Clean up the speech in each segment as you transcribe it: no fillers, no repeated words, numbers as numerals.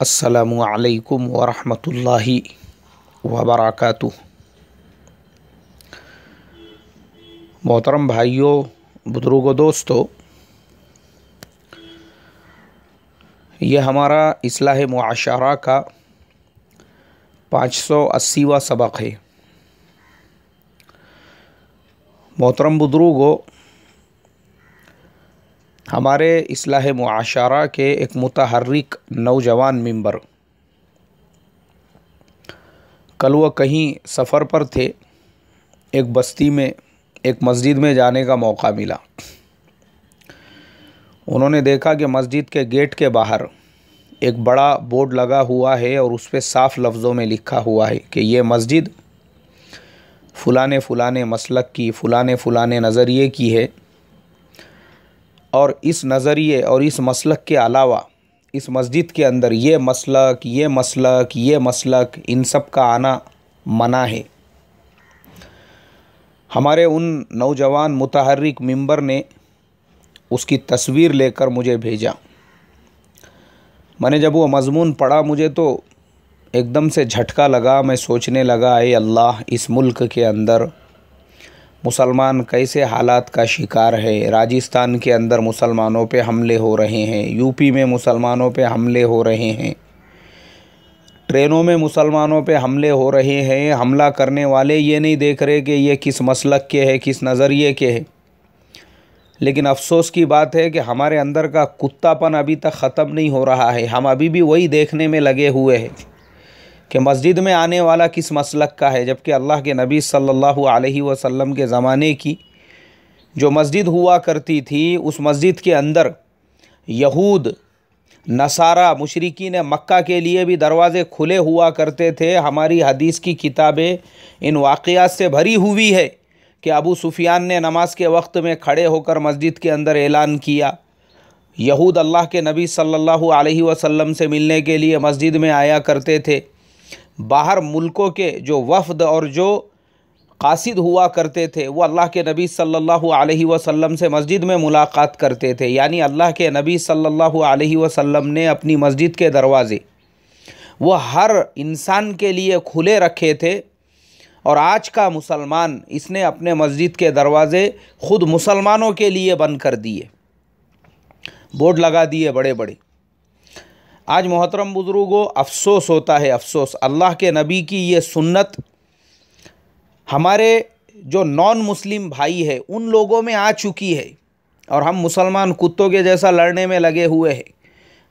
अस्सलामु अलैकुम वरहमतुल्लाहि वबरकातुह। मोहतरम भाइयों, बुजुर्गों, दोस्तों, ये हमारा इस्लाह मुआशरा का 580वां सबक है। मोहतरम बुजुर्गों, हमारे इस्लाह मुआशरा के एक मुतहर्रिक नौजवान मेंबर कल वह कहीं सफ़र पर थे। एक बस्ती में एक मस्जिद में जाने का मौका मिला। उन्होंने देखा कि मस्जिद के गेट के बाहर एक बड़ा बोर्ड लगा हुआ है और उस पर साफ़ लफ्ज़ों में लिखा हुआ है कि ये मस्जिद फ़लाने फ़लाने मसलक की, फ़लाने फ़लाने नज़रिए की है और इस नज़रिए और इस मसलक के अलावा इस मस्जिद के अंदर ये मसलक, ये मसलक, ये मसलक, इन सब का आना मना है। हमारे उन नौजवान मुतहर्रिक मेंबर ने उसकी तस्वीर लेकर मुझे भेजा। मैंने जब वो मज़मून पढ़ा, मुझे तो एकदम से झटका लगा। मैं सोचने लगा, ए अल्लाह, इस मुल्क के अंदर मुसलमान कैसे हालात का शिकार है। राजस्थान के अंदर मुसलमानों पे हमले हो रहे हैं, यूपी में मुसलमानों पे हमले हो रहे हैं, ट्रेनों में मुसलमानों पे हमले हो रहे हैं। हमला करने वाले ये नहीं देख रहे कि ये किस मसलक के हैं, किस नज़रिए के हैं। लेकिन अफसोस की बात है कि हमारे अंदर का कुत्तापन अभी तक ख़त्म नहीं हो रहा है। हम अभी भी वही देखने में लगे हुए हैं कि मस्जिद में आने वाला किस मसलक का है, जबकि अल्लाह के नबी सल्लल्लाहु अलैहि वसल्लम के ज़माने की जो मस्जिद हुआ करती थी, उस मस्जिद के अंदर यहूद, नसारा, मुशरिकीन मक्का के लिए भी दरवाज़े खुले हुआ करते थे। हमारी हदीस की किताबें इन वाक़यात से भरी हुई है कि अबू सुफियान ने नमाज के वक्त में खड़े होकर मस्जिद के अंदर ऐलान किया। यहूद अल्लाह के नबी सल्लल्लाहु अलैहि वसल्लम से मिलने के लिए मस्जिद में आया करते थे। बाहर मुल्कों के जो वफ़द और जो कासिद हुआ करते थे, वो अल्लाह के नबी सल्लल्लाहु अलैहि वसल्लम से मस्जिद में मुलाकात करते थे। यानी अल्लाह के नबी सल्लल्लाहु अलैहि वसल्लम ने अपनी मस्जिद के दरवाज़े वो हर इंसान के लिए खुले रखे थे। और आज का मुसलमान, इसने अपने मस्जिद के दरवाज़े ख़ुद मुसलमानों के लिए बंद कर दिए, बोर्ड लगा दिए बड़े बड़े। आज मोहतरम बुजुर्गों, अफसोस होता है, अफसोस। अल्लाह के नबी की ये सुन्नत हमारे जो नॉन मुस्लिम भाई है उन लोगों में आ चुकी है और हम मुसलमान कुत्तों के जैसा लड़ने में लगे हुए हैं।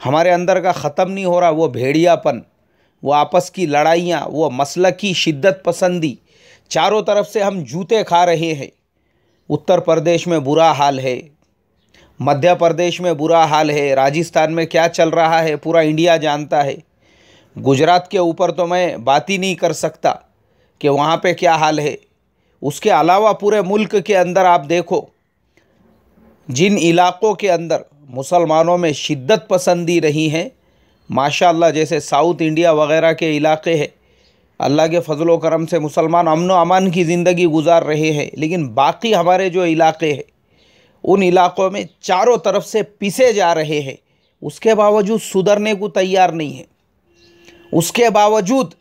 हमारे अंदर का ख़त्म नहीं हो रहा वो भेड़ियापन, वो आपस की लड़ाइयाँ, वो मसलकी शिद्दत पसंदी। चारों तरफ से हम जूते खा रहे हैं। उत्तर प्रदेश में बुरा हाल है, मध्य प्रदेश में बुरा हाल है, राजस्थान में क्या चल रहा है पूरा इंडिया जानता है। गुजरात के ऊपर तो मैं बात ही नहीं कर सकता कि वहाँ पे क्या हाल है। उसके अलावा पूरे मुल्क के अंदर आप देखो, जिन इलाक़ों के अंदर मुसलमानों में शिद्दत पसंदी रही है, माशाअल्लाह, जैसे साउथ इंडिया वगैरह के इलाक़े हैं, अल्लाह के फजलो करम से मुसलमान अमन व अमान की ज़िंदगी गुजार रहे हैं। लेकिन बाकी हमारे जो इलाक़े हैं, उन इलाक़ों में चारों तरफ से पिसे जा रहे हैं। उसके बावजूद सुधरने को तैयार नहीं है, उसके बावजूद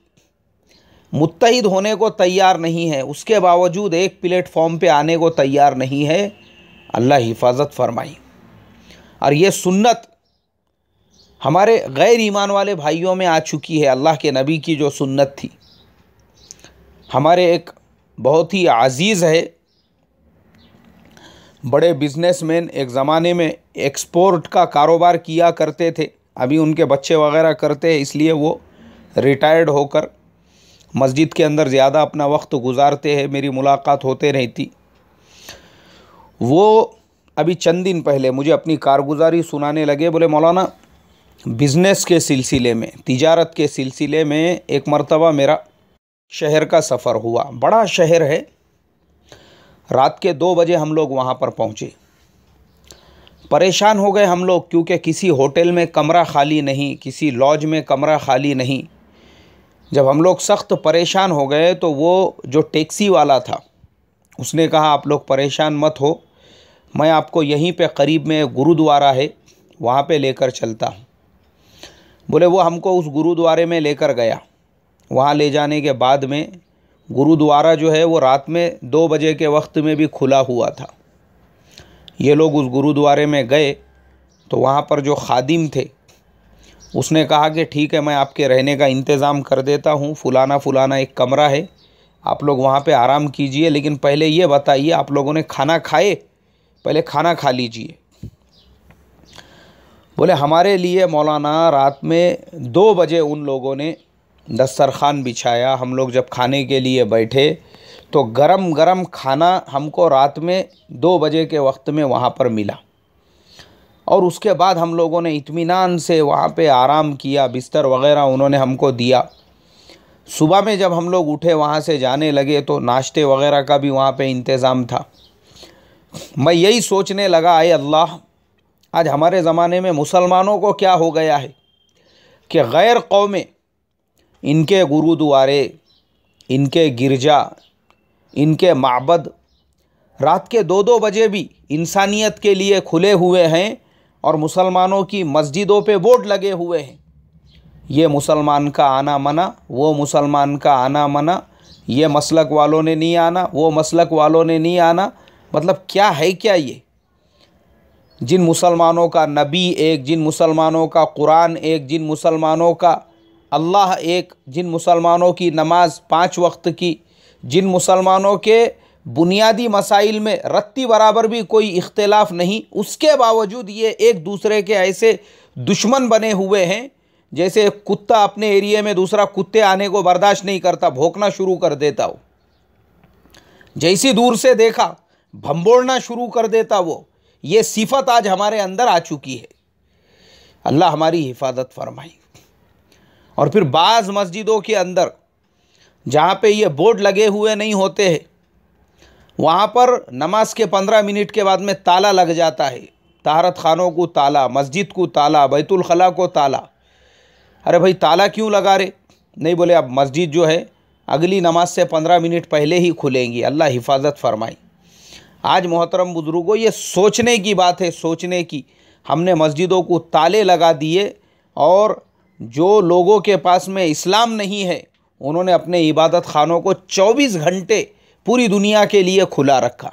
मुत्तहिद होने को तैयार नहीं है, उसके बावजूद एक प्लेटफॉर्म पे आने को तैयार नहीं है। अल्लाह हिफाजत फरमाई। और ये सुन्नत हमारे गैर ईमान वाले भाइयों में आ चुकी है। अल्लाह के नबी की जो सुन्नत थी, हमारे एक बहुत ही अजीज़ है, बड़े बिजनेसमैन, एक ज़माने में एक्सपोर्ट का कारोबार किया करते थे। अभी उनके बच्चे वगैरह करते हैं, इसलिए वो रिटायर्ड होकर मस्जिद के अंदर ज़्यादा अपना वक्त गुजारते हैं। मेरी मुलाकात होते रहती। वो अभी चंद दिन पहले मुझे अपनी कारगुजारी सुनाने लगे। बोले, मौलाना, बिज़नेस के सिलसिले में, तिजारत के सिलसिले में एक मरतबा मेरा शहर का सफ़र हुआ। बड़ा शहर है। रात के 2 बजे हम लोग वहाँ पर पहुँचे। परेशान हो गए हम लोग, क्योंकि किसी होटल में कमरा खाली नहीं, किसी लॉज में कमरा खाली नहीं। जब हम लोग सख्त परेशान हो गए तो वो जो टैक्सी वाला था, उसने कहा, आप लोग परेशान मत हो, मैं आपको यहीं पे करीब में गुरुद्वारा है, वहाँ पे लेकर चलता हूँ। बोले वो हमको उस गुरुद्वारे में लेकर गया। वहाँ ले जाने के बाद में गुरुद्वारा जो है वो रात में 2 बजे के वक्त में भी खुला हुआ था। ये लोग उस गुरुद्वारे में गए तो वहाँ पर जो खादिम थे उसने कहा कि ठीक है, मैं आपके रहने का इंतज़ाम कर देता हूँ, फुलाना एक कमरा है, आप लोग वहाँ पे आराम कीजिए, लेकिन पहले ये बताइए आप लोगों ने खाना खाए, पहले खाना खा लीजिए। बोले हमारे लिए मौलाना रात में 2 बजे उन लोगों ने दस्तरखान बिछाया। हम लोग जब खाने के लिए बैठे तो गरम गरम खाना हमको रात में 2 बजे के वक्त में वहाँ पर मिला, और उसके बाद हम लोगों ने इत्मीनान से वहाँ पे आराम किया, बिस्तर वग़ैरह उन्होंने हमको दिया। सुबह में जब हम लोग उठे वहाँ से जाने लगे तो नाश्ते वग़ैरह का भी वहाँ पे इंतज़ाम था। मैं यही सोचने लगा, आए अल्लाह, आज हमारे ज़माने में मुसलमानों को क्या हो गया है कि गैर कौमें इनके गुरुद्वारे, इनके गिरजा, इनके माबद रात के 2-2 बजे भी इंसानियत के लिए खुले हुए हैं, और मुसलमानों की मस्जिदों पे बोर्ड लगे हुए हैं, ये मुसलमान का आना मना, वो मुसलमान का आना मना, ये मसलक वालों ने नहीं आना, वो मसलक वालों ने नहीं आना। मतलब क्या है क्या ये? जिन मुसलमानों का नबी एक, जिन मुसलमानों का कुरान एक, जिन मुसलमानों का अल्लाह एक, जिन मुसलमानों की नमाज 5 वक्त की, जिन मुसलमानों के बुनियादी मसाइल में रत्ती बराबर भी कोई इख्तिलाफ नहीं, उसके बावजूद ये एक दूसरे के ऐसे दुश्मन बने हुए हैं जैसे कुत्ता अपने एरिया में दूसरा कुत्ते आने को बर्दाश्त नहीं करता, भौंकना शुरू कर देता हो, जैसी दूर से देखा भंबोड़ना शुरू कर देता वो। ये सिफत आज हमारे अंदर आ चुकी है। अल्लाह हमारी हिफाजत फरमाई। और फिर बाज़ मस्जिदों के अंदर जहाँ पे ये बोर्ड लगे हुए नहीं होते हैं, वहाँ पर नमाज के 15 मिनट के बाद में ताला लग जाता है। तहारत खानों को ताला, मस्जिद को ताला, बैतुल खला को ताला। अरे भाई ताला क्यों लगा रहे? नहीं, बोले अब मस्जिद जो है अगली नमाज से 15 मिनट पहले ही खुलेंगी। अल्लाह हिफाजत फरमाई। आज मोहतरम बुजुर्गों, ये सोचने की बात है, सोचने की। हमने मस्जिदों को ताले लगा दिए, और जो लोगों के पास में इस्लाम नहीं है उन्होंने अपने इबादत खानों को 24 घंटे पूरी दुनिया के लिए खुला रखा।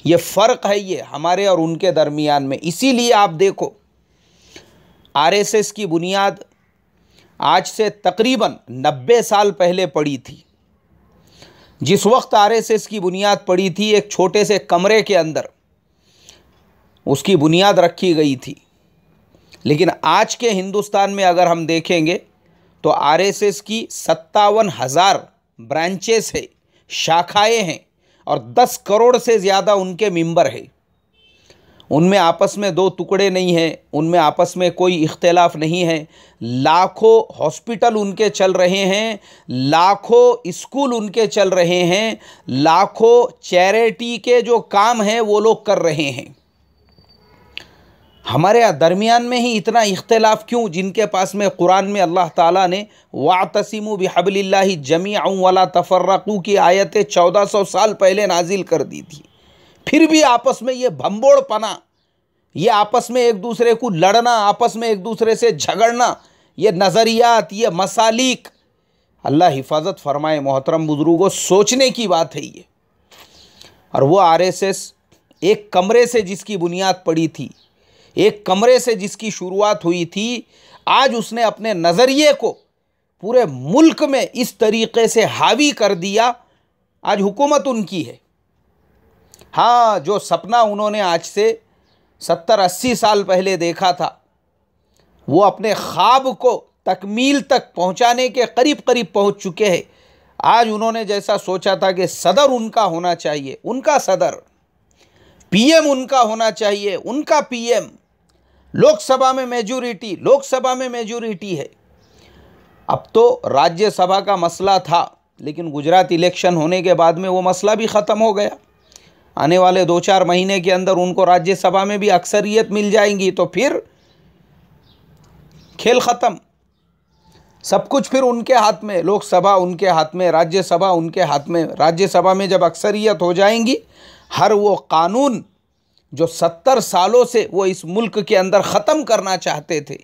ये फ़र्क है ये हमारे और उनके दरमियान में। इसीलिए आप देखो, आरएसएस की बुनियाद आज से तकरीबन 90 साल पहले पड़ी थी। जिस वक्त आरएसएस की बुनियाद पड़ी थी, एक छोटे से कमरे के अंदर उसकी बुनियाद रखी गई थी। लेकिन आज के हिंदुस्तान में अगर हम देखेंगे तो आरएसएस की 57,000 ब्रांचेस है, शाखाएं हैं, और 10 करोड़ से ज़्यादा उनके मेंबर हैं। उनमें आपस में 2 टुकड़े नहीं हैं, उनमें आपस में कोई इख्तिलाफ नहीं है। लाखों हॉस्पिटल उनके चल रहे हैं, लाखों स्कूल उनके चल रहे हैं, लाखों चैरिटी के जो काम हैं वो लोग कर रहे हैं। हमारे दरमियान में ही इतना इख्तिलाफ क्यों? जिनके पास में कुरान में अल्लाह ताला ने वातसिमु बिहब्लिल्लाहि जमीअन वला तफर्रकू की आयतें 1400 साल पहले नाजिल कर दी थी, फिर भी आपस में ये भंबोड़पना, ये आपस में एक दूसरे को लड़ना, आपस में एक दूसरे से झगड़ना, ये नज़रियात, ये मसालिक, अल्लाह हिफाजत फरमाए। मोहतरम बुजुर्गों, सोचने की बात है ये। और वो आरएसएस एक कमरे से जिसकी बुनियाद पड़ी थी, एक कमरे से जिसकी शुरुआत हुई थी, आज उसने अपने नज़रिए को पूरे मुल्क में इस तरीक़े से हावी कर दिया। आज हुकूमत उनकी है। हाँ, जो सपना उन्होंने आज से 70-80 साल पहले देखा था, वो अपने ख्वाब को तकमील तक पहुंचाने के करीब करीब पहुंच चुके हैं। आज उन्होंने जैसा सोचा था कि सदर उनका होना चाहिए, उनका सदर, पीएम उनका होना चाहिए, उनका पीएम, लोकसभा में मेजॉरिटी है। अब तो राज्यसभा का मसला था, लेकिन गुजरात इलेक्शन होने के बाद में वो मसला भी ख़त्म हो गया। आने वाले 2-4 महीने के अंदर उनको राज्यसभा में भी अक्सरियत मिल जाएंगी, तो फिर खेल ख़त्म। सब कुछ फिर उनके हाथ में, लोकसभा उनके हाथ में, राज्यसभा उनके हाथ में। राज्यसभा में जब अक्सरियत हो जाएंगी, हर वो कानून जो 70 सालों से वो इस मुल्क के अंदर ख़त्म करना चाहते थे,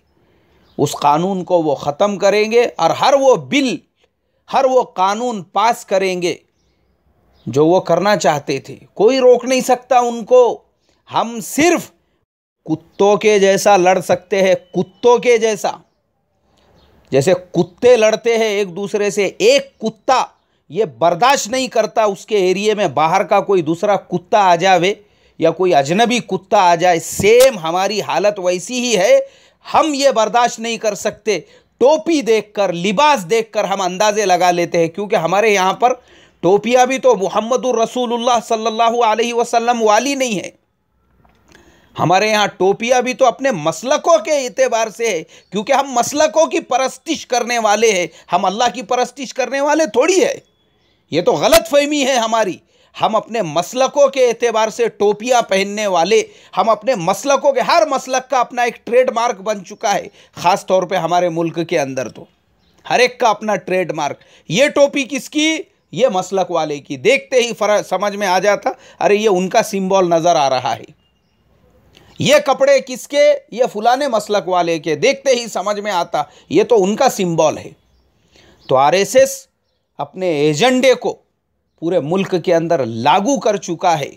उस कानून को वो ख़त्म करेंगे और हर वो बिल, हर वो कानून पास करेंगे जो वो करना चाहते थे। कोई रोक नहीं सकता उनको। हम सिर्फ कुत्तों के जैसा लड़ सकते हैं, कुत्तों के जैसा। जैसे कुत्ते लड़ते हैं एक दूसरे से, एक कुत्ता ये बर्दाश्त नहीं करता उसके एरिया में बाहर का कोई दूसरा कुत्ता आ जावे या कोई अजनबी कुत्ता आ जाए, सेम हमारी हालत वैसी ही है। हम ये बर्दाश्त नहीं कर सकते। टोपी देखकर, लिबास देखकर हम अंदाजे लगा लेते हैं, क्योंकि हमारे यहाँ पर टोपियाँ भी तो मुहम्मदुर रसूलुल्लाह सल्लल्लाहु अलैहि वसल्लम वाली नहीं है। हमारे यहाँ टोपियाँ भी तो अपने मसलकों के एतबार से है, क्योंकि हम मसलकों की परस्तिश करने वाले हैं। हम अल्लाह की परस्तिश करने वाले थोड़ी है। ये तो गलत फहमी है हमारी। हम अपने मसलकों के एतबार से टोपियाँ पहनने वाले, हम अपने मसलकों के, हर मसलक का अपना एक ट्रेडमार्क बन चुका है। ख़ास तौर पे हमारे मुल्क के अंदर तो हर एक का अपना ट्रेडमार्क। ये टोपी किसकी? ये मसलक वाले की। देखते ही फर्क समझ में आ जाता, अरे ये उनका सिंबल नज़र आ रहा है। ये कपड़े किसके? ये फलाने मसलक वाले के। देखते ही समझ में आता, ये तो उनका सिंबल है। तो आरएसएस अपने एजेंडे को पूरे मुल्क के अंदर लागू कर चुका है।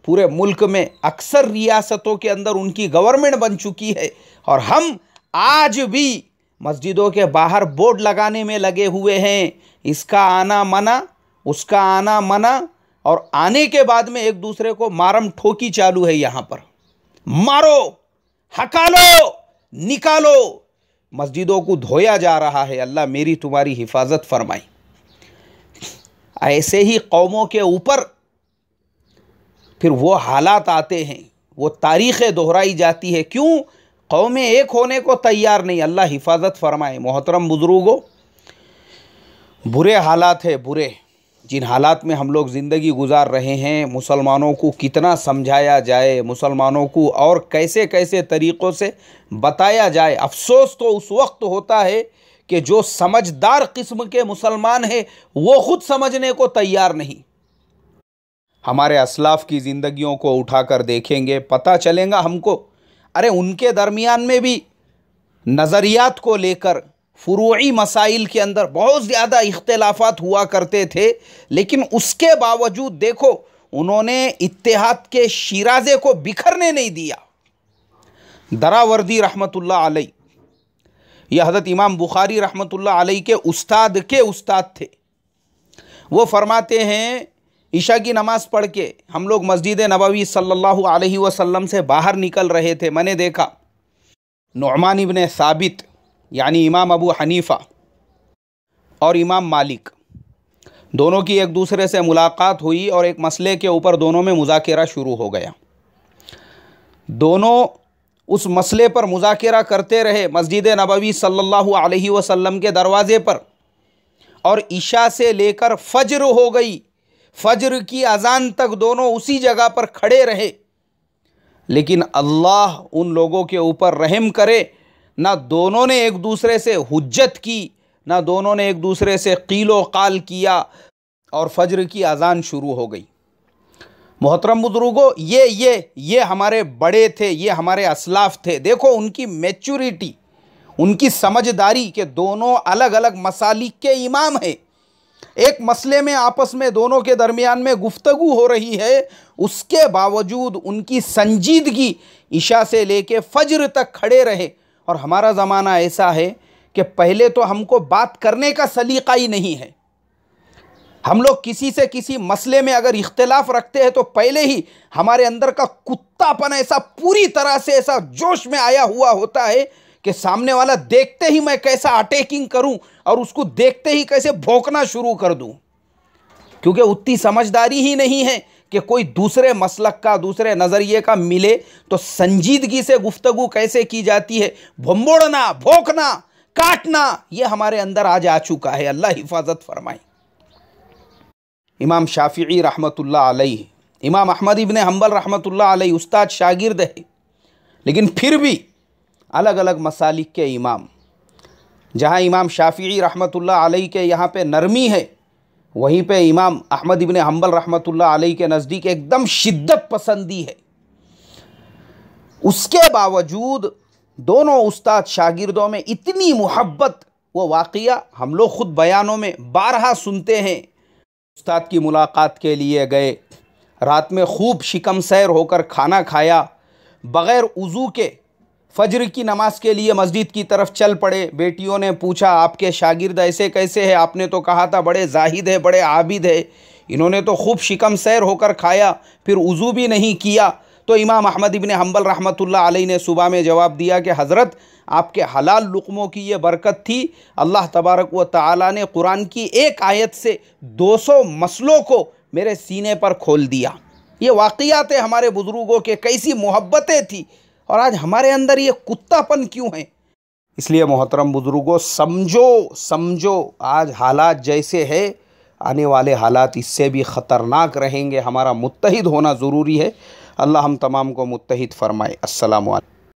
पूरे मुल्क में अक्सर रियासतों के अंदर उनकी गवर्नमेंट बन चुकी है। और हम आज भी मस्जिदों के बाहर बोर्ड लगाने में लगे हुए हैं, इसका आना मना, उसका आना मना, और आने के बाद में एक दूसरे को मारम ठोकी चालू है। यहाँ पर मारो, हकालो, निकालो, मस्जिदों को धोया जा रहा है। अल्लाह मेरी तुम्हारी हिफाजत फरमाई। ऐसे ही कौमों के ऊपर फिर वो हालात आते हैं, वो तारीख़ें दोहराई जाती है। क्यों? कौमें एक होने को तैयार नहीं। अल्लाह हिफाजत फरमाए। मोहतरम बुजुर्गों, बुरे हालात है, बुरे, जिन हालात में हम लोग ज़िंदगी गुजार रहे हैं। मुसलमानों को कितना समझाया जाए, मुसलमानों को और कैसे कैसे तरीक़ों से बताया जाए। अफसोस तो उस वक्त होता है कि जो समझदार किस्म के मुसलमान हैं वो ख़ुद समझने को तैयार नहीं। हमारे असलाफ़ की ज़िंदगियों को उठाकर देखेंगे, पता चलेगा हमको, अरे उनके दरमियान में भी नज़रियात को लेकर फ़ुरूई मसाइल के अंदर बहुत ज़्यादा इख्तिलाफ़ात हुआ करते थे, लेकिन उसके बावजूद देखो उन्होंने इत्तेहाद के शिराज़े को बिखरने नहीं दिया। दरावर्दी रहमतुल्लाह अलैह, यह हज़रत इमाम बुखारी रहमतुल्लाह अलैह के उस्ताद थे। वो फरमाते हैं, ईशा की नमाज़ पढ़ के हम लोग मस्जिद नबवी सल्लल्लाहु अलैहि वसल्लम से बाहर निकल रहे थे। मैंने देखा नुअमान इब्न साबित यानी इमाम अबू हनीफ़ा और इमाम मालिक दोनों की एक दूसरे से मुलाकात हुई और एक मसले के ऊपर दोनों में मुज़ाकरा शुरू हो गया। दोनों उस मसले पर मुज़ाकरा करते रहे मस्जिद नबवी सल्लल्लाहु अलैहि वसल्लम के दरवाज़े पर, और इशा से लेकर फ़ज्र हो गई, फ़ज्र की अज़ान तक दोनों उसी जगह पर खड़े रहे। लेकिन अल्लाह उन लोगों के ऊपर रहम करे, ना दोनों ने एक दूसरे से हुज्जत की, ना दोनों ने एक दूसरे से क़ीलो क़ाल किया, और फ़ज्र की अज़ान शुरू हो गई। मोहतरम बुज़ुर्गों, ये हमारे बड़े थे, ये हमारे असलाफ़ थे। देखो उनकी मैच्योरिटी, उनकी समझदारी के दोनों अलग अलग मसालिक के इमाम हैं। एक मसले में आपस में दोनों के दरमियान में गुफ्तगू हो रही है, उसके बावजूद उनकी संजीदगी इशा से लेके फ़ज्र तक खड़े रहे। और हमारा ज़माना ऐसा है कि पहले तो हमको बात करने का सलीक़ा ही नहीं है। हम लोग किसी से किसी मसले में अगर इख्तिलाफ़ रखते हैं तो पहले ही हमारे अंदर का कुत्तापन ऐसा पूरी तरह से ऐसा जोश में आया हुआ होता है कि सामने वाला देखते ही मैं कैसा अटैकिंग करूं और उसको देखते ही कैसे भौंकना शुरू कर दूं, क्योंकि उतनी समझदारी ही नहीं है कि कोई दूसरे मसलक का, दूसरे नज़रिए का मिले तो संजीदगी से गुफ्तगू कैसे की जाती है। भंबोड़ना, भौंकना, काटना, ये हमारे अंदर आज आ चुका है। अल्लाह हिफाजत फरमाए। इमाम शाफ़िई रहमतुल्लाह अलैह, इमाम अहमद इब्न हंबल रहमतुल्लाह अलैह उस्ताद शागिर्द है, लेकिन फिर भी अलग अलग मसालिक के इमाम। जहाँ इमाम शाफ़िई रहमतुल्लाह अलैह के यहाँ पे नरमी है, वहीं पे इमाम अहमद इब्न हंबल रहमतुल्लाह अलैह के नज़दीक एकदम शिद्दत पसंदी है। उसके बावजूद दोनों उस्ताद शागिर्दों में इतनी मोहब्बत, वो वाक़या हम लोग ख़ुद बयानों में बारहा सुनते हैं। उस्ताद की मुलाकात के लिए गए, रात में खूब शिकम सैर होकर खाना खाया, बग़ैर वज़ू के फ़ज्र की नमाज के लिए मस्जिद की तरफ चल पड़े। बेटियों ने पूछा, आपके शागिर्द ऐसे कैसे हैं? आपने तो कहा था बड़े जाहिद है, बड़े आबिद है। इन्होंने तो खूब शिकम सैर होकर खाया, फिर वज़ू भी नहीं किया। तो इमाम अहमद इब्न हम्बल रहमतुल्लाह अलैह ने सुबह में जवाब दिया कि हज़रत, आपके हलाल लुक़मों की ये बरकत थी। अल्लाह तबारक व तआला ने कुरान की एक आयत से 200 मसलों को मेरे सीने पर खोल दिया। ये वाक़यात हमारे बुज़ुर्गों के, कैसी मोहब्बतें थी, और आज हमारे अंदर ये कुत्तापन क्यों है? इसलिए मोहतरम बुज़ुर्गों, समझो आज हालात जैसे है, आने वाले हालात इससे भी ख़तरनाक रहेंगे। हमारा मुत्तहिद होना ज़रूरी है। अल्लाह हम तमाम को मुत्तहिद फ़रमाए। अस्सलामु अलैकुम।